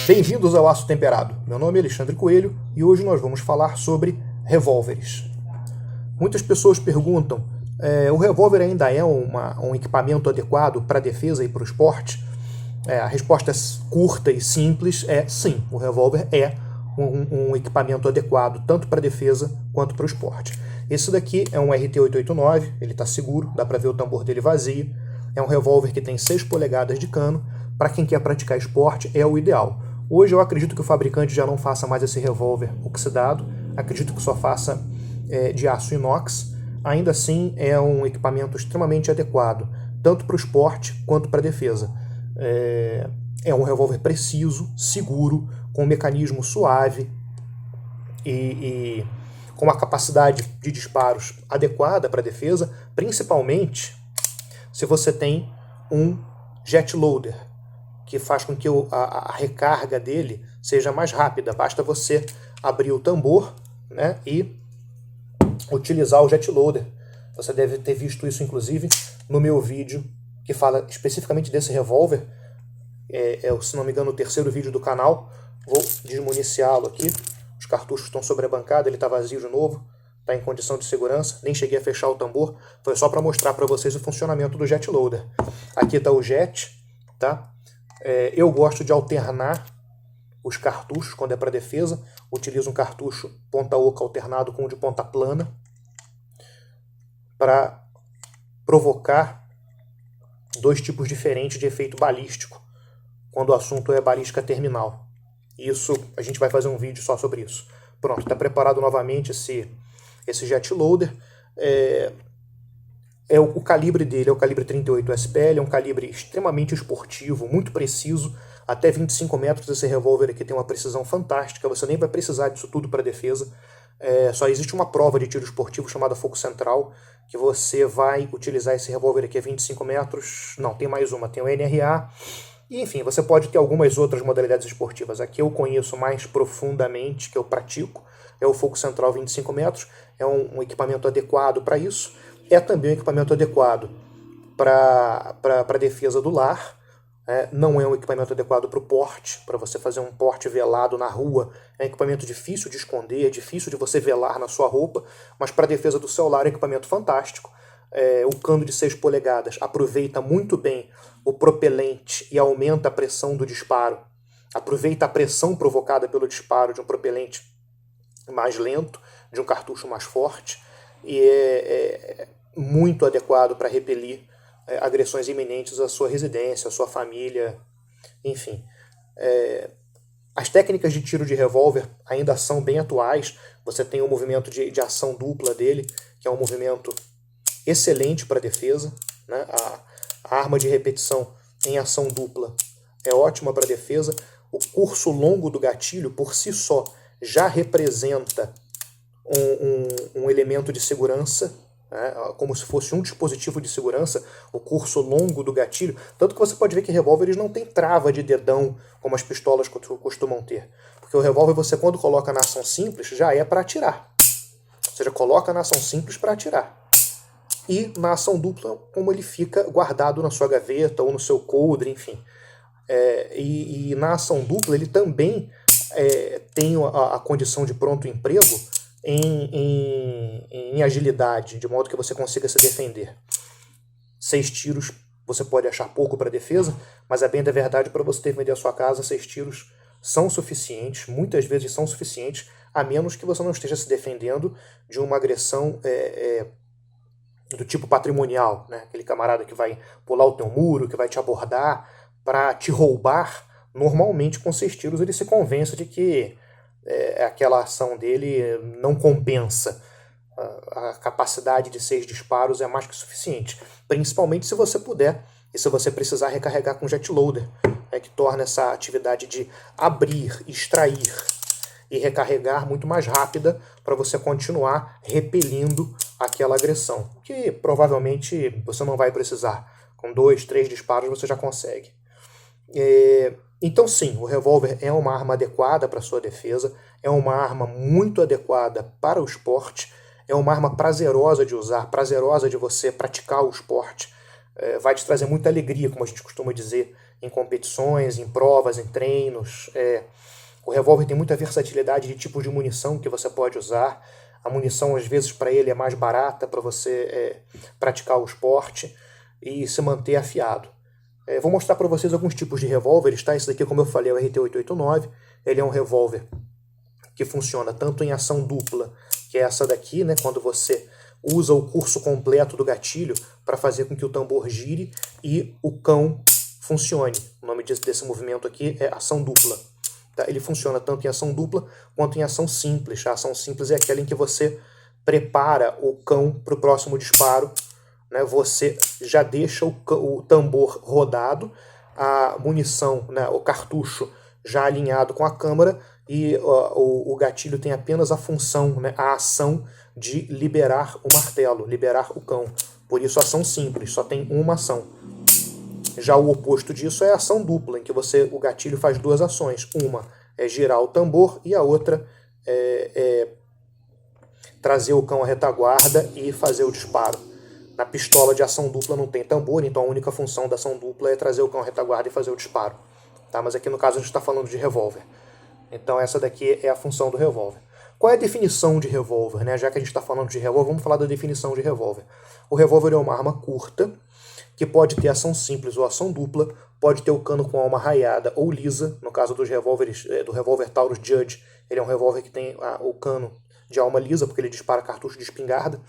Bem-vindos ao Aço Temperado. Meu nome é Alexandre Coelho e hoje nós vamos falar sobre revólveres. Muitas pessoas perguntam, o revólver ainda é um equipamento adequado para a defesa e para o esporte? A resposta curta e simples é sim, o revólver é um equipamento adequado tanto para a defesa quanto para o esporte. Esse daqui é um RT-889, ele está seguro, dá para ver o tambor dele vazio. É um revólver que tem 6 polegadas de cano. Para quem quer praticar esporte é o ideal. Hoje eu acredito que o fabricante já não faça mais esse revólver oxidado, acredito que só faça de aço inox. Ainda assim é um equipamento extremamente adequado, tanto para o esporte quanto para a defesa. É um revólver preciso, seguro, com um mecanismo suave e com uma capacidade de disparos adequada para a defesa, principalmente se você tem um jet loader, que faz com que a recarga dele seja mais rápida. Basta você abrir o tambor, né, e utilizar o jet loader. Você deve ter visto isso, inclusive, no meu vídeo, que fala especificamente desse revólver. Se não me engano, o 3º vídeo do canal. Vou desmuniciá-lo aqui. Os cartuchos estão sobre a bancada, ele está vazio de novo. Está em condição de segurança. Nem cheguei a fechar o tambor. Foi só para mostrar para vocês o funcionamento do jet loader. Aqui está o jet, tá? Eu gosto de alternar os cartuchos quando é para defesa. Utilizo um cartucho ponta oca alternado com um de ponta plana para provocar 2 tipos diferentes de efeito balístico quando o assunto é balística terminal. Isso, a gente vai fazer um vídeo só sobre isso. Pronto, está preparado novamente esse jet loader. O calibre dele é o calibre 38 SPL, é um calibre extremamente esportivo, muito preciso, até 25 metros. Esse revólver aqui tem uma precisão fantástica, você nem vai precisar disso tudo para defesa. Só existe uma prova de tiro esportivo chamada Fogo Central, que você vai utilizar esse revólver aqui a 25 metros, não, tem mais uma, tem o NRA, e enfim, você pode ter algumas outras modalidades esportivas. Aqui eu conheço mais profundamente, que eu pratico, é o Fogo Central 25 metros, é um equipamento adequado para isso. É também um equipamento adequado para a defesa do lar. Não é um equipamento adequado para o porte, para você fazer um porte velado na rua. É um equipamento difícil de esconder, difícil de você velar na sua roupa, mas para a defesa do seu lar é um equipamento fantástico. O cano de 6 polegadas aproveita muito bem o propelente e aumenta a pressão do disparo. Aproveita a pressão provocada pelo disparo de um propelente mais lento, de um cartucho mais forte, e é muito adequado para repelir agressões iminentes à sua residência, à sua família, enfim. As técnicas de tiro de revólver ainda são bem atuais. Você tem o movimento de ação dupla dele, que é um movimento excelente para defesa, né? A arma de repetição em ação dupla é ótima para defesa. O curso longo do gatilho, por si só, já representa um elemento de segurança, né, como se fosse um dispositivo de segurança, o curso longo do gatilho. Tanto que você pode ver que revólveres não tem trava de dedão, como as pistolas costumam ter. Porque o revólver, você quando coloca na ação simples, já é para atirar. Ou seja, coloca na ação simples para atirar. E na ação dupla, como ele fica guardado na sua gaveta ou no seu coldre, enfim. E na ação dupla, ele também tem a condição de pronto emprego em agilidade, de modo que você consiga se defender. 6 tiros você pode achar pouco para defesa, mas é bem da verdade, para você defender a sua casa, 6 tiros são suficientes, muitas vezes são suficientes, a menos que você não esteja se defendendo de uma agressão do tipo patrimonial, né? Aquele camarada que vai pular o teu muro, que vai te abordar para te roubar. Normalmente com 6 tiros ele se convence de que aquela ação dele não compensa. A capacidade de 6 disparos é mais que suficiente, principalmente se você puder e se você precisar recarregar com jet loader, que torna essa atividade de abrir, extrair e recarregar muito mais rápida para você continuar repelindo aquela agressão, que provavelmente você não vai precisar. Com 2, 3 disparos você já consegue. Então sim, o revólver é uma arma adequada para a sua defesa, é uma arma muito adequada para o esporte, é uma arma prazerosa de usar, prazerosa de você praticar o esporte, vai te trazer muita alegria, como a gente costuma dizer, em competições, em provas, em treinos. O revólver tem muita versatilidade de tipos de munição que você pode usar. A munição, às vezes, para ele é mais barata para você praticar o esporte e se manter afiado. Vou mostrar para vocês alguns tipos de revólveres, tá? Esse daqui, como eu falei, é o RT-889. Ele é um revólver que funciona tanto em ação dupla, que é essa daqui, né? Quando você usa o curso completo do gatilho para fazer com que o tambor gire e o cão funcione. O nome desse movimento aqui é ação dupla. Tá? Ele funciona tanto em ação dupla quanto em ação simples. A ação simples é aquela em que você prepara o cão para o próximo disparo, né? Você já deixa o tambor rodado, a munição, né? O cartucho já alinhado com a câmara e o gatilho tem apenas a função, né? A ação de liberar o martelo, liberar o cão. Por isso, ação simples, só tem uma ação. Já o oposto disso é a ação dupla, em que o gatilho faz duas ações. Uma é girar o tambor e a outra é trazer o cão à retaguarda e fazer o disparo. Na pistola de ação dupla não tem tambor, então a única função da ação dupla é trazer o cão à retaguarda e fazer o disparo. Tá? Mas aqui no caso a gente está falando de revólver. Então essa daqui é a função do revólver. Qual é a definição de revólver, né? Já que a gente está falando de revólver, vamos falar da definição de revólver. O revólver é uma arma curta, que pode ter ação simples ou ação dupla, pode ter o cano com alma raiada ou lisa. No caso dos revólveres, do revólver Taurus Judge, ele é um revólver que tem o cano de alma lisa, porque ele dispara cartucho de espingarda,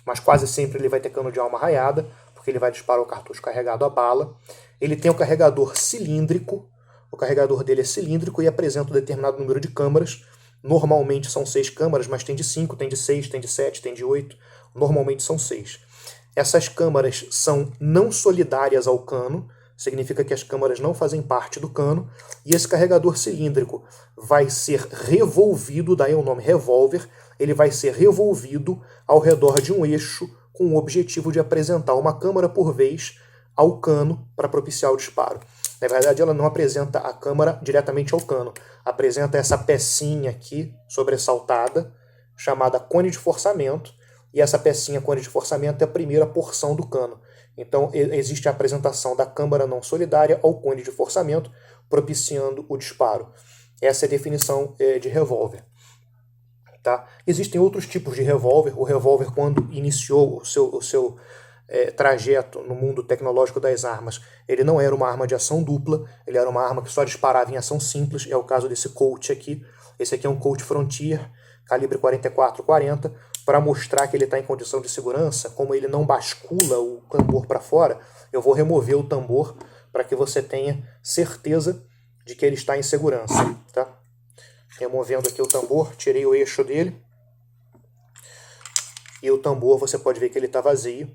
mas quase sempre ele vai ter cano de alma raiada, porque ele vai disparar o cartucho carregado a bala. Ele tem um carregador cilíndrico, o carregador dele é cilíndrico e apresenta um determinado número de câmaras. Normalmente são 6 câmaras, mas tem de 5, tem de 6, tem de 7, tem de 8. Normalmente são 6. Essas câmaras são não solidárias ao cano, significa que as câmaras não fazem parte do cano, e esse carregador cilíndrico vai ser revolvido, daí o nome revólver, ele vai ser revolvido ao redor de um eixo com o objetivo de apresentar uma câmara por vez ao cano para propiciar o disparo. Na verdade, ela não apresenta a câmara diretamente ao cano, apresenta essa pecinha aqui sobressaltada, chamada cone de forçamento, e essa pecinha cone de forçamento é a primeira porção do cano. Então, existe a apresentação da câmara não solidária ao cone de forçamento, propiciando o disparo. Essa é a definição de revólver. Tá? Existem outros tipos de revólver. O revólver, quando iniciou o seu trajeto no mundo tecnológico das armas, ele não era uma arma de ação dupla, ele era uma arma que só disparava em ação simples. É o caso desse Colt aqui. Esse aqui é um Colt Frontier, calibre 44-40, para mostrar que ele está em condição de segurança. Como ele não bascula o tambor para fora, eu vou remover o tambor para que você tenha certeza de que ele está em segurança. Tá? Removendo aqui o tambor, tirei o eixo dele. E o tambor você pode ver que ele está vazio.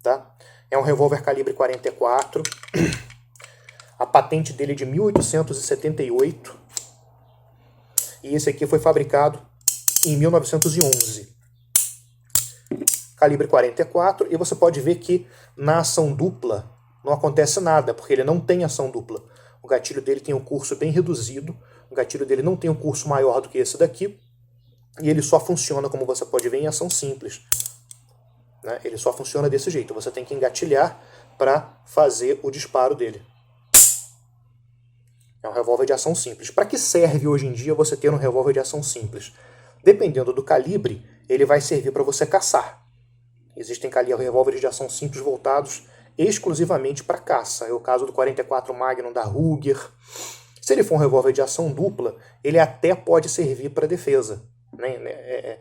Tá? É um revólver calibre 44. A patente dele é de 1878. E esse aqui foi fabricado em 1911. Calibre 44. E você pode ver que na ação dupla não acontece nada, porque ele não tem ação dupla. O gatilho dele tem um curso bem reduzido. O gatilho dele não tem um curso maior do que esse daqui. E ele só funciona, como você pode ver, em ação simples. Né? Ele só funciona desse jeito. Você tem que engatilhar para fazer o disparo dele. É um revólver de ação simples. Para que serve hoje em dia você ter um revólver de ação simples? Dependendo do calibre, ele vai servir para você caçar. Existem revólveres de ação simples voltados exclusivamente para caça. É o caso do 44 Magnum da Ruger. Se ele for um revólver de ação dupla, ele até pode servir para defesa, né?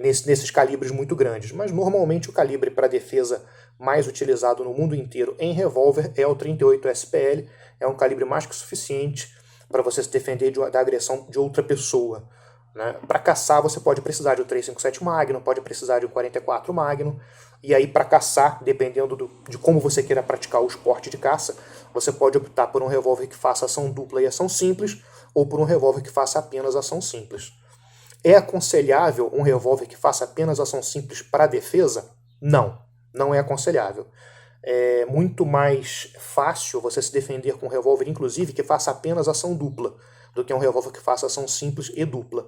Nesses calibres muito grandes. Mas normalmente o calibre para defesa mais utilizado no mundo inteiro em revólver é o 38 SPL. É um calibre mais que suficiente para você se defender da agressão de outra pessoa. Né? Para caçar você pode precisar de um 357 Magnum, pode precisar de um 44 Magnum. E aí para caçar, dependendo de como você queira praticar o esporte de caça, você pode optar por um revólver que faça ação dupla e ação simples, ou por um revólver que faça apenas ação simples. É aconselhável um revólver que faça apenas ação simples para defesa? Não, não é aconselhável. É muito mais fácil você se defender com um revólver, inclusive, que faça apenas ação dupla, do que um revólver que faça ação simples e dupla.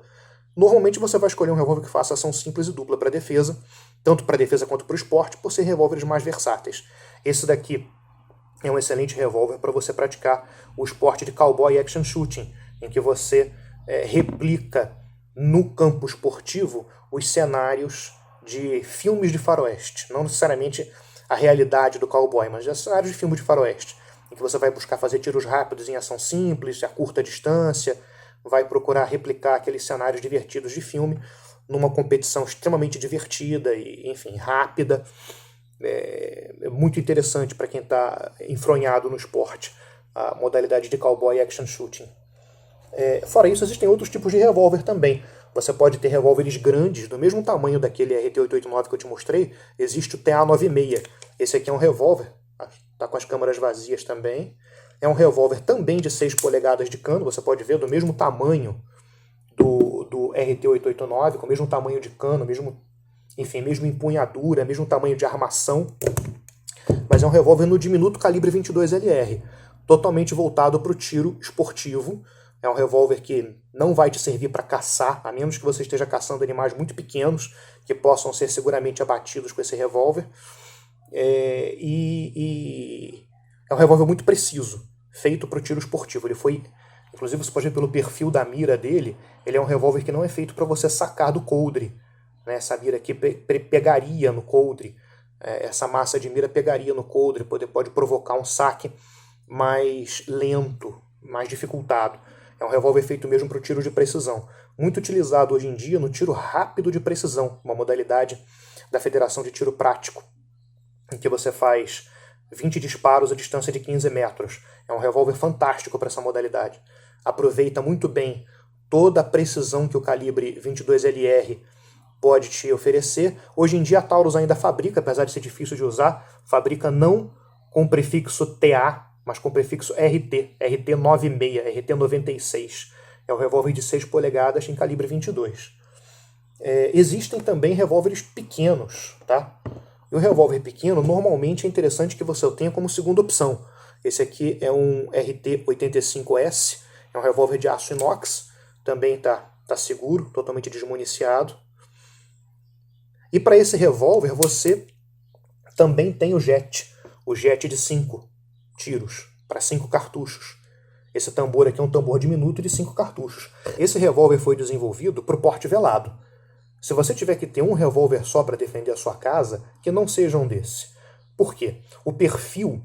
Normalmente você vai escolher um revólver que faça ação simples e dupla para defesa, tanto para defesa quanto para o esporte, por ser revólveres mais versáteis. Esse daqui é um excelente revólver para você praticar o esporte de cowboy action shooting, em que você replica no campo esportivo os cenários de filmes de faroeste, não necessariamente a realidade do cowboy, mas já cenários de filmes de faroeste, em que você vai buscar fazer tiros rápidos em ação simples, a curta distância, vai procurar replicar aqueles cenários divertidos de filme numa competição extremamente divertida e, enfim, rápida. É muito interessante para quem está enfronhado no esporte, a modalidade de cowboy action shooting. Fora isso, existem outros tipos de revólver também. Você pode ter revólveres grandes, do mesmo tamanho daquele RT-889 que eu te mostrei. Existe o TA-96. Esse aqui é um revólver, está com as câmaras vazias também. É um revólver também de 6 polegadas de cano, você pode ver, do mesmo tamanho do RT-889, com o mesmo tamanho de cano, mesma empunhadura, mesmo tamanho de armação. Mas é um revólver no diminuto calibre 22LR, totalmente voltado para o tiro esportivo. É um revólver que não vai te servir para caçar, a menos que você esteja caçando animais muito pequenos, que possam ser seguramente abatidos com esse revólver. É um revólver muito preciso, feito para o tiro esportivo. Ele foi, inclusive você pode ver pelo perfil da mira dele, ele é um revólver que não é feito para você sacar do coldre. Né? Essa mira aqui pegaria no coldre, essa massa de mira pegaria no coldre, pode provocar um saque mais lento, mais dificultado. É um revólver feito mesmo para o tiro de precisão. Muito utilizado hoje em dia no tiro rápido de precisão, uma modalidade da Federação de Tiro Prático, em que você faz 20 disparos a distância de 15 metros. É um revólver fantástico para essa modalidade. Aproveita muito bem toda a precisão que o calibre 22LR pode te oferecer. Hoje em dia a Taurus ainda fabrica, apesar de ser difícil de usar, fabrica não com prefixo TA, mas com prefixo RT, RT96, RT96. É um revólver de 6 polegadas em calibre 22. Existem também revólveres pequenos, tá? E o revólver pequeno, normalmente é interessante que você o tenha como segunda opção. Esse aqui é um RT85S, é um revólver de aço inox, também tá seguro, totalmente desmuniciado. E para esse revólver você também tem o jet de 5 tiros, para 5 cartuchos. Esse tambor aqui é um tambor diminuto de 5 cartuchos. Esse revólver foi desenvolvido para o porte velado. Se você tiver que ter um revólver só para defender a sua casa, que não seja um desse. Por quê? O perfil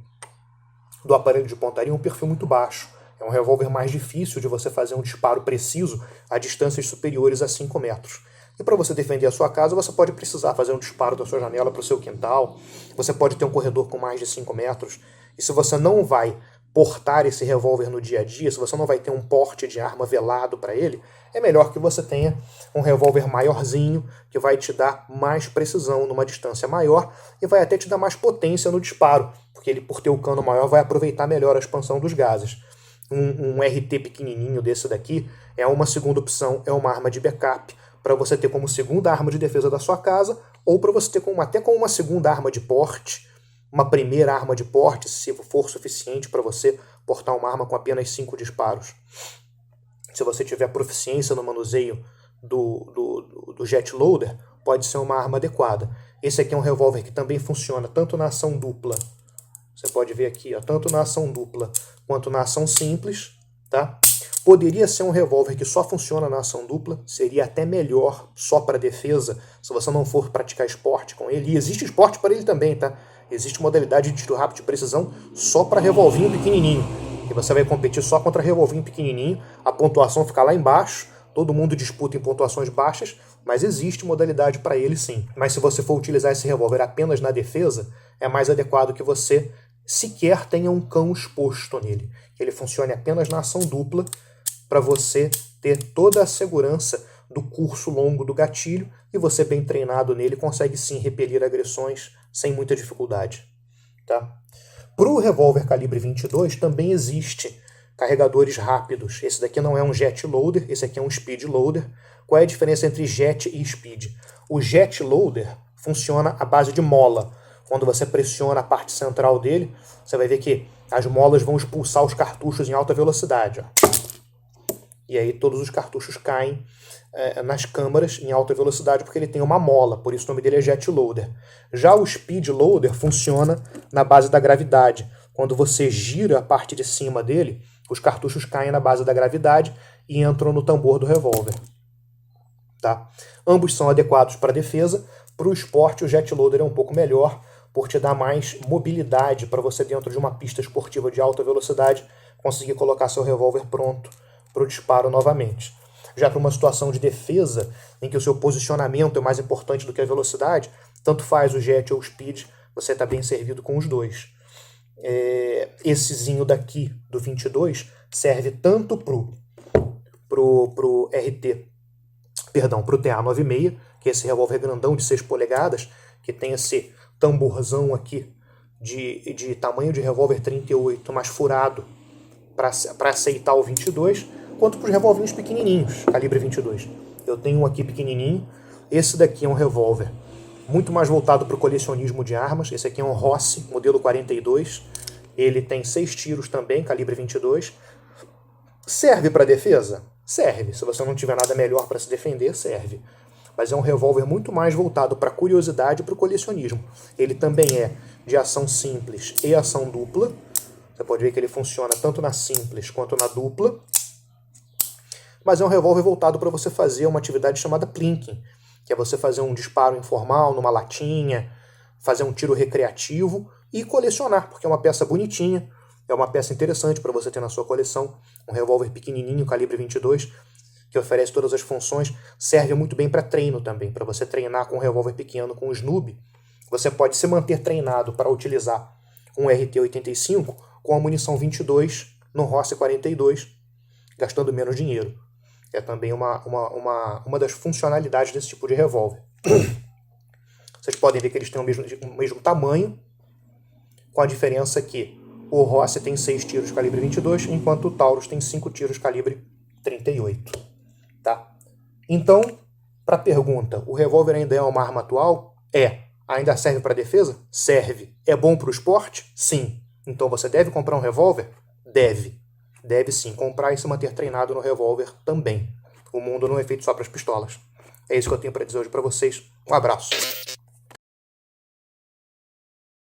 do aparelho de pontaria é um perfil muito baixo. É um revólver mais difícil de você fazer um disparo preciso a distâncias superiores a 5 metros. E para você defender a sua casa, você pode precisar fazer um disparo da sua janela para o seu quintal. Você pode ter um corredor com mais de 5 metros. E se você não vai portar esse revólver no dia a dia, se você não vai ter um porte de arma velado para ele, é melhor que você tenha um revólver maiorzinho, que vai te dar mais precisão numa distância maior e vai até te dar mais potência no disparo, porque ele, por ter o cano maior, vai aproveitar melhor a expansão dos gases. Um RT pequenininho desse daqui é uma segunda opção, é uma arma de backup, para você ter como segunda arma de defesa da sua casa, ou para você ter até como uma segunda arma de porte, uma primeira arma de porte, se for suficiente para você portar uma arma com apenas 5 disparos. Se você tiver proficiência no manuseio do jet loader, pode ser uma arma adequada. Esse aqui é um revólver que também funciona tanto na ação dupla, você pode ver aqui, ó, tanto na ação dupla quanto na ação simples, tá? Poderia ser um revólver que só funciona na ação dupla, seria até melhor só para defesa, se você não for praticar esporte com ele. E existe esporte para ele também, tá? Existe modalidade de tiro rápido de precisão só para revolvinho pequenininho. E você vai competir só contra revolvinho pequenininho, a pontuação fica lá embaixo, todo mundo disputa em pontuações baixas, mas existe modalidade para ele sim. Mas se você for utilizar esse revólver apenas na defesa, é mais adequado que você sequer tenha um cão exposto nele. Que ele funcione apenas na ação dupla, para você ter toda a segurança do curso longo do gatilho, e você bem treinado nele consegue sim repelir agressões sem muita dificuldade. Tá? Para o revólver calibre 22 também existe carregadores rápidos. Esse daqui não é um jet loader, esse aqui é um speed loader. Qual é a diferença entre jet e speed? O jet loader funciona à base de mola. Quando você pressiona a parte central dele, você vai ver que as molas vão expulsar os cartuchos em alta velocidade. Ó. E aí todos os cartuchos caem nas câmaras em alta velocidade porque ele tem uma mola, por isso o nome dele é jet loader. Já o speed loader funciona na base da gravidade. Quando você gira a parte de cima dele, os cartuchos caem na base da gravidade e entram no tambor do revólver. Tá? Ambos são adequados para defesa. Para o esporte, o jet loader é um pouco melhor, por te dar mais mobilidade para você, dentro de uma pista esportiva de alta velocidade, conseguir colocar seu revólver pronto para o disparo novamente. Já para uma situação de defesa, em que o seu posicionamento é mais importante do que a velocidade, tanto faz o jet ou o speed, você está bem servido com os dois. Essezinho daqui do 22 serve tanto pro TA-96, que é esse revólver grandão de 6 polegadas, que tem esse tamborzão aqui de tamanho de revólver 38, mas furado para aceitar o 22, quanto para os revólveres pequenininhos, calibre 22. Eu tenho um aqui pequenininho, esse daqui é um revólver muito mais voltado para o colecionismo de armas. Esse aqui é um Rossi, modelo 42, ele tem 6 tiros também, calibre 22. Serve para defesa? Serve. Se você não tiver nada melhor para se defender, serve. Mas é um revólver muito mais voltado para a curiosidade e para o colecionismo. Ele também é de ação simples e ação dupla. Você pode ver que ele funciona tanto na simples quanto na dupla. Mas é um revólver voltado para você fazer uma atividade chamada plinking, que é você fazer um disparo informal numa latinha, fazer um tiro recreativo e colecionar, porque é uma peça bonitinha, é uma peça interessante para você ter na sua coleção. Um revólver pequenininho, calibre 22, que oferece todas as funções, serve muito bem para treino também, para você treinar com um revólver pequeno, com o Snub. Você pode se manter treinado para utilizar um RT-85 com a munição 22 no Rossi 42, gastando menos dinheiro. É também uma das funcionalidades desse tipo de revólver. Vocês podem ver que eles têm o mesmo tamanho, com a diferença que o Rossi tem 6 tiros calibre 22, enquanto o Taurus tem 5 tiros calibre 38. Tá? Então, para a pergunta, o revólver ainda é uma arma atual? É. Ainda serve para defesa? Serve. É bom para o esporte? Sim. Então você deve comprar um revólver? Deve. Deve sim comprar e se manter treinado no revólver também. O mundo não é feito só para as pistolas. É isso que eu tenho para dizer hoje para vocês. Um abraço.